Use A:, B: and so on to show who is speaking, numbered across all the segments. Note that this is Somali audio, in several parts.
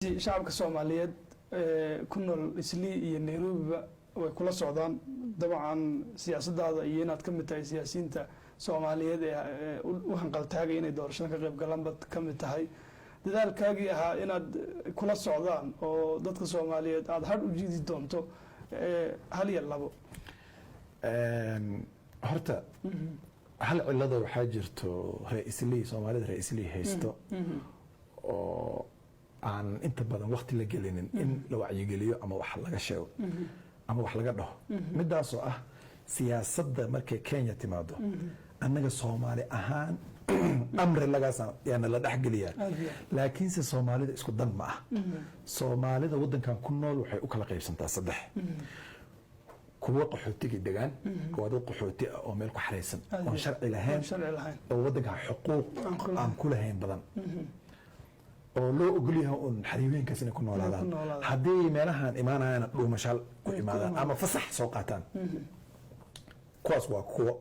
A: shacabka Soomaaliyeed ku nool Islii iyo Nairobi way kula socdaan dabcan siyaasadda iyo inaad kamid tahay siyaasiyiinta Soomaaliyeed ee u hanqaltaagay inay doorashada ka qayb galaan bad kamid tahay dadaalkaagii ahaa inaad kula socdaan oo dadka Soomaaliyeed aad had u jiidi doonto hal iyo labo
B: horta hal cilada waxaa jirto ra'iislii Soomaalida ra'iislii haysto oo aan inta badan waqti la gelinin in la wacyigeliyo ama wax laga sheego ama wax laga dhaho midaas oo ah siyaasadda markay Kenya timaado annaga Soomaali ahaan amri lagaasa yana la dhaxgeliyaa laakiin se Soomaalida isku dan ma ah Soomaalida wadankan ku nool waxay u kala qaybsantaa saddex kuwa qaxootiga degan kuwa qaxooti oo meel ku xareysan oo sharci lahayn oo wadanka xuquuq aan ku lahayn badan oo loo ogol yahay in xariiweenkaas inay ku noolaadaan haddii meelahan imaanayaan dhuumashaal ku imaadaan ama fasax soo qaataan kuwaas waa kuwa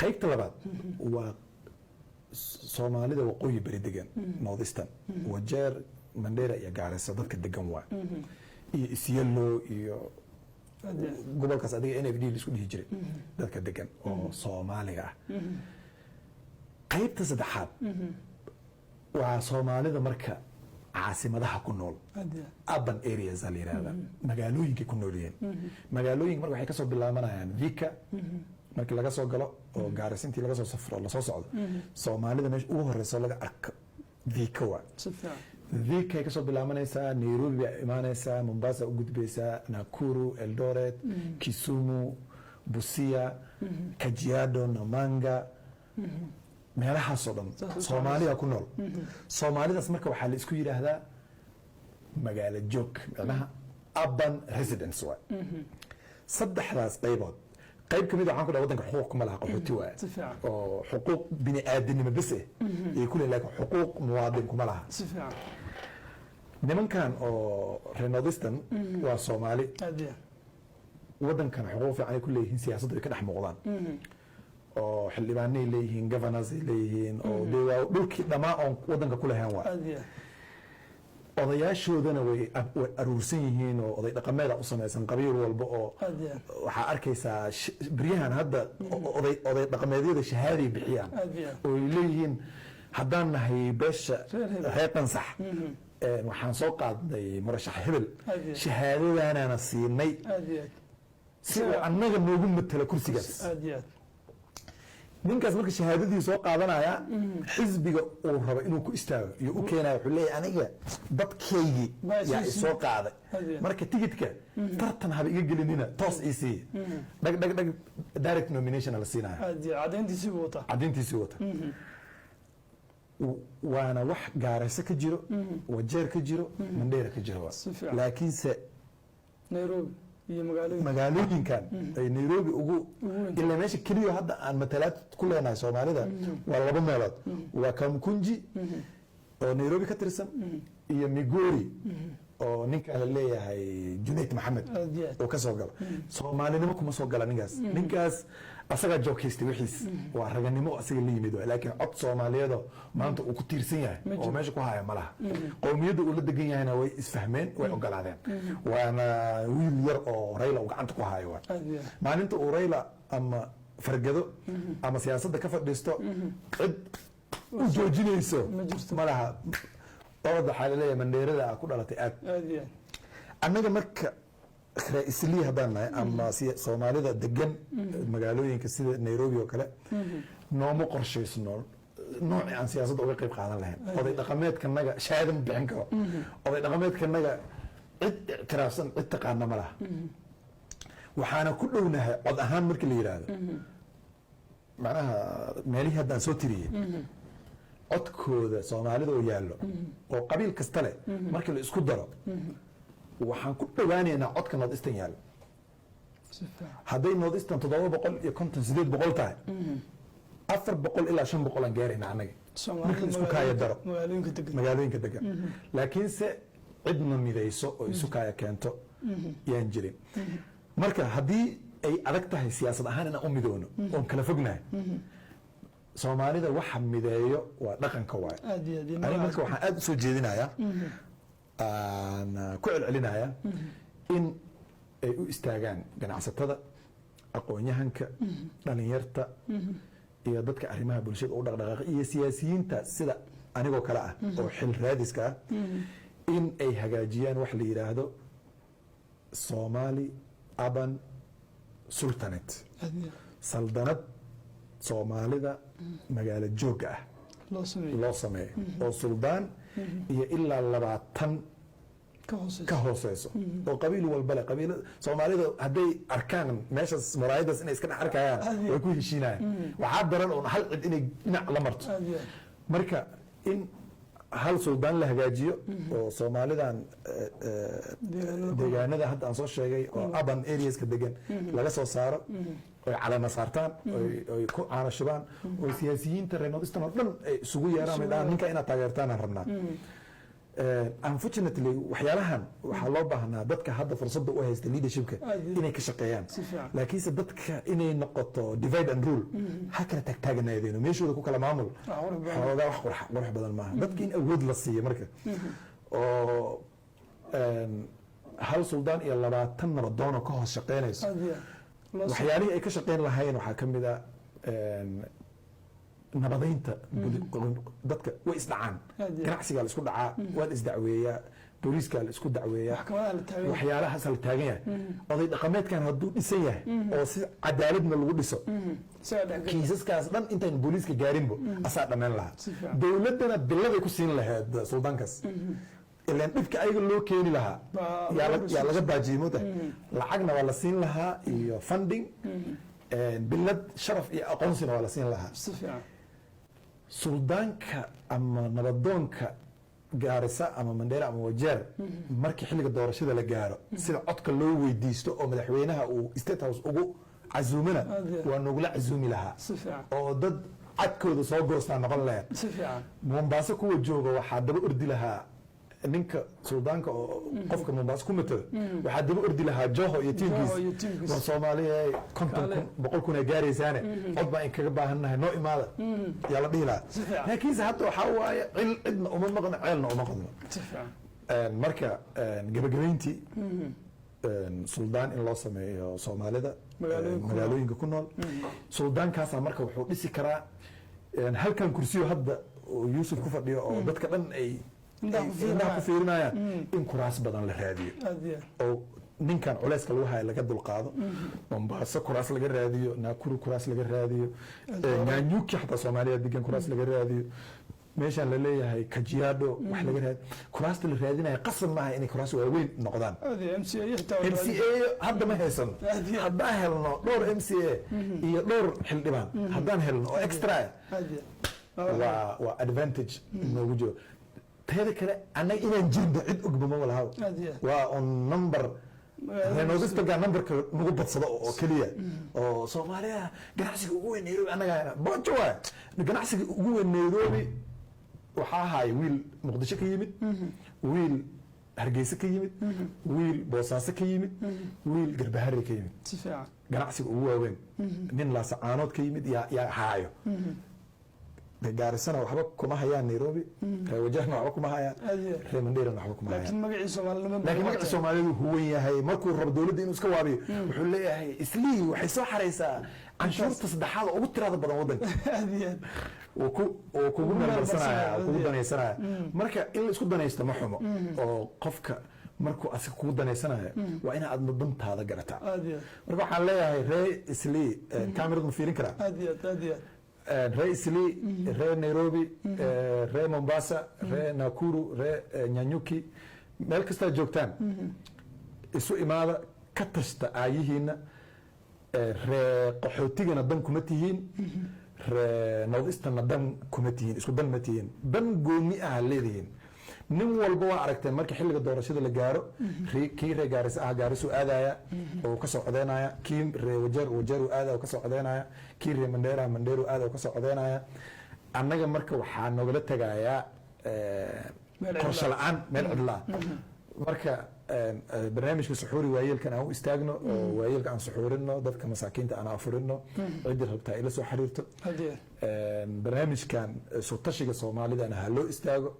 B: qaybta labaad waa Soomaalida waqooyi bari degan Northeastern Wajeer Mandera iyo Gaarisa dadka degan waa iyo Isiolo iyo gobolkaas adiga NFD isku dhihi jiray dadka degan oo Soomaaliga ah qaybta saddexaad waa Soomaalida marka caasimadaha ku nool urban areas la yiraahdo magaalooyinka ku nool yihiin magaalooyinka marka waxay ka soo bilaabanayaan Vika markii laga soo galo oo Gaarisintii laga soo safro la soo socdo Soomaalida meesha ugu horeyso laga arko Vika waa Vika ka soo bilaabanaysa Nairobi imaanaysa Mombasa u gudbaysa Nakuru Eldoret Kisumu Busia Kajiado Namanga meelahaas oo dhan Soomaaliya ku nool Soomaalidaas marka waxaa la isku yiraahdaa magaalo joog macnaha urban residents waa saddexdaas qaybood qayb kamid waxaan ku dhaw wadanka xuquuq ma laha qaxooti waa oo xuquuq bini aadanimo bas ee kulli laakiin xuquuq muwaadin kuma laha nimankan oo Northeastern waa Soomaali wadankan xuquuq fiican ay ku leeyihiin siyaasadda ay ka dhex muuqdaan oo xildhibaanay leeyihiin governors leeyihiin oo dhulkii dhamaa oo wadanka ku lahayn waa odayaashoodana way aruursan yihiin oo oday dhaqameed u sameeysan qabiil walba oo waxa arkaysaa bariyahan hadda oday dhaqameedyada shahaadi bixiyaan oo leeyihiin haddaan nahay beesha reeqan sax waxaan soo qaadnay murashax hebel shahaadadaana siinay si annaga noogu matala kursigaas ninkaas marka shahaadadii soo qaadanaya xisbiga uu rabo inuu ku istaago iyo u keenayo wuxuu leeyahay aniga dadkaygi yaa soo qaaday marka tigidka tartan haba iga gelinina toos ii dhag direct nomination la siinaya cadeyntiisii wata waana wax Gaarisa ka jiro Wajeer ka jiro Mandera ka jiro laakiin se
A: Nairobi iyo
B: magaalooyinkan ay Nairobi ugu ilaa meesha kaliya hadda aan matalaad ku leenahay Soomaalida waa laba meelood waa Kamkunji oo Nairobi ka tirsan iyo Migori oo ninka la leeyahay Junayd Maxamed oo ka soo gala Soomaalinimo kuma soo gala ninkaas asaga joogistay wixiis waa raganimo asaga la yimid laakiin cod Soomaaliyeed maanta uu ku tiirsan yahay oo meesha ku haya malaha qowmiyadda uu la degan yahayna way isfahmeen way ogolaadeen waana wiil yar oo Raila uu gacanta ku hayo maalinta uu Raila ama fargado ama siyaasadda ka fadhiisto cid u joojinayso malaha oo xaalada Mandeerada ku dhalatay aad annaga marka Islii hadaan ama Soomaalida degan magaalooyinka sida Nairobi oo kale noomo qorsheysno nooc aan siyaasadda uga qayb qaadan lahayn oday dhaqameedkanaga shahaado ma bixin karo oday dhaqameedkanaga cid tiraafsan cid taqaana ma laha waxaana ku dhownahay cod ahaan markii la yiraahdo macnaha meelihii haddaan soo tiriyay codkooda Soomaalida oo yaallo oo qabiil kasta leh markii la isku daro waxaan ku dhawaanaynaa codka Northeastern yaalo hadday Northeastern 758 tahay 400 ilaa 500 aan gaarayna anaga markii isku kaaya daro magaalooyinka degan laakiin se cidna midayso oo isku kaaya keento yaan jirin marka haddii ay adag tahay siyaasad ahaan inaan u midoono oo kala fognahay Soomaalida waxa mideeyo waa dhaqanka waay aniga marka waxaan aad u soo jeedinayaa aan ku celcelinaya in ay u istaagaan ganacsatada, aqoon-yahanka, dhalinyarta iyo dadka arrimaha bulshada u dhaqdhaqaaqa iyo siyaasiyiinta sida anigoo kale ah oo xil raadiska ah in ay hagaajiyaan wax la yidhaahdo Somali Urban Sultanate, saldanad Soomaalida magaalo jooga ah loo sameeyo oo suldaan iyo ilaa 20 ka hooseyso oo qabiil walba leh. qabiilada Soomaalida hadday arkaan meeshaas muraayadaas inay iska dhex arkayaan way ku heshiinayaan. waxaa daran oo hal cid inay dhinac la marto. marka in hal suldaan la hagaajiyo oo Soomaalidan deegaanada hadda aan soo sheegay oo urban areaska degan laga soo saaro oo calaamad saartaan oo ku caanashubaan oo siyaasiyiinta reer Northeastern oo dhan ay isugu yeeraan midaan ninka inaad taageertaan aan rabnaa. Unfortunately waxyaalahan waxaa loo baahnaa dadka hadda fursadda u haysta leadershipka inay ka shaqeeyaan, laakiinse dadka inay noqoto divide and rule ha kala taagtaaganaadeen meeshooda ku kala maamul xoogaa wax qurux badan maaha. dadka in awood la siiyo marka oo hal suldaan iyo 20 nabadoon oo ka hoos shaqeynayso waxyaalihii ay ka shaqeyn lahaayeen waxaa ka mid ah nabadeynta dadka way isdhacaan, ganacsigaa la isku dhacaa, waa la isdacweeyaa, booliiskaa la isku dacweeyaa, waxyaalahaas la taagan yahay. oday dhaqameedkan hadduu dhisan yahay oo si cadaaladna lagu dhiso kiisaskaas dhan intaan booliiska gaarinbo asaa dhammayn lahaa. dowladdana biladay ku siin lahayd suldaankaas ilaan dhibka ayaga loo keeni lahaa yaa laga baajiyey moota lacagna waa la siin lahaa iyo funding, bilad sharaf iyo aqoonsina waa la siin lahaa. suldaanka ama nabadoonka Gaarisa ama Mandera ama Wajeer markii xilliga doorashada la gaaro sida codka loo weydiisto oo madaxweynaha uu State House ugu casuumina waa nogula casuumi lahaa oo dad cadkooda soo goostaa noqon lahayd. Mombasa kuwa jooga waxaa daba ordi lahaa ninka suldaanka oo qofka Mombasa ku matala waxaa daba ordi lahaa Joho iyo tiimkiis waa Soomaaliya 50,000 ay gaaraysaane cod baa in kaga baahannahay noo imaada yaa la dhihi lahaa. laakiinse hadda waxaa waaye cidna uma maqno ceelna uma qodno. marka gabagabayntii suldaan in loo sameeyo Soomaalida magaalooyinka ku nool suldaankaasaa marka wuxuu dhisi karaa halkan kursiyo hadda Yuusuf ku fadhiyo oo dadka dhan ay indhaha ku fiirinayaan in kuraas badan la raadiyo oo ninkan culeyska lagu hayo laga dulqaado. Mombasa kuraas laga raadiyo, Nakuru kuraas laga raadiyo, Nanyuki xataa Soomaaliya degan kuraas laga raadiyo, meeshaan la leeyahay Kajiado wax laga raadiyo. kuraasta la raadinaya qasab maaha inay kuraas waaweyn noqdaan. MCA hadda ma haysano. haddaan helno dhowr MCA iyo dhowr xildhibaan haddaan helno oo extra waa advantage noogu jiro. teeda kale annaga inaan jirno cid ogba ma walaha waa on number Northeastern numberka nagu badsado oo kaliya oo Soomaaliya ganacsiga ugu weyn Nairobi annaga bojo waa ganacsiga ugu weyn Nairobi waxaa ahay wiil Muqdisho ka yimid, wiil Hargeysa ka yimid, wiil Boosaaso ka yimid, wiil Galbehaare ka yimid. ganacsiga ugu waaweyn nin la sacaanood ka yimid yaa haayo. Gaarisana waxba kuma hayaan Nairobi, Wajeerna waxba kuma hayaan, Mandera waxba kuma hayaan. laakiin magaca Soomaalidu huwan yahay markuu rabo dawladda inuu iska waabiyo wuxuu leeyahay islii waxay soo xareysaa canshuurta saddexaad ugu tirada badan waddanka oo kugu meelmarsanaya kugu danaysanaya. marka in la isku danaysto ma xumo oo qofka markuu asiga kugu danaysanayo waa inaad adna dantaada garataa. marka waxaan leeyahay ree islii kaamirad ma fiirin karaa ree Islii, ree Nairobi, ree Mombasa, ree Nakuru, ree Nyanyuki, meel kastaa joogtaan isu imaada ka tashta aayihiina. ree qaxootigana dan kuma tihiin, ree Northeastern dan kuma tihiin, isku dan ma tihiin, dan gooni ah leedihiin. nin walba waa aragteen markii xilliga doorashada la gaaro kii ree Gaarisa ah Gaarisu aadaya oo ka soo codeynaya, kii ree Wajeer aadaya oo ka soo codeynaya, kii ree Mandera aadaya oo ka soo codeynaya. annaga marka waxaa nogala tagayaa qorshe la'aan meel cidla. marka barnaamijka suxuuri waayeelkan aan u istaagno oo waayeelka aan suxuurino, dadka masaakiinta aan afurino, cidii rabtaa ila soo xiriirto. barnaamijkan soo tashiga Soomaalidana ha loo istaago.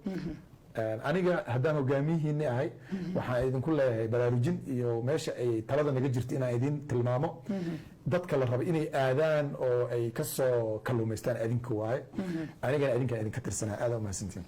B: aniga haddaan hogaamiyihiini ahay waxaan idinku leeyahay baraarujin iyo meesha ay talada naga jirto inaan idin tilmaamo dadka la rabo inay aadaan oo ay kasoo kalluumaystaan adinka waaye anigana idinkaan idinka tirsanaa aada umahadsantiin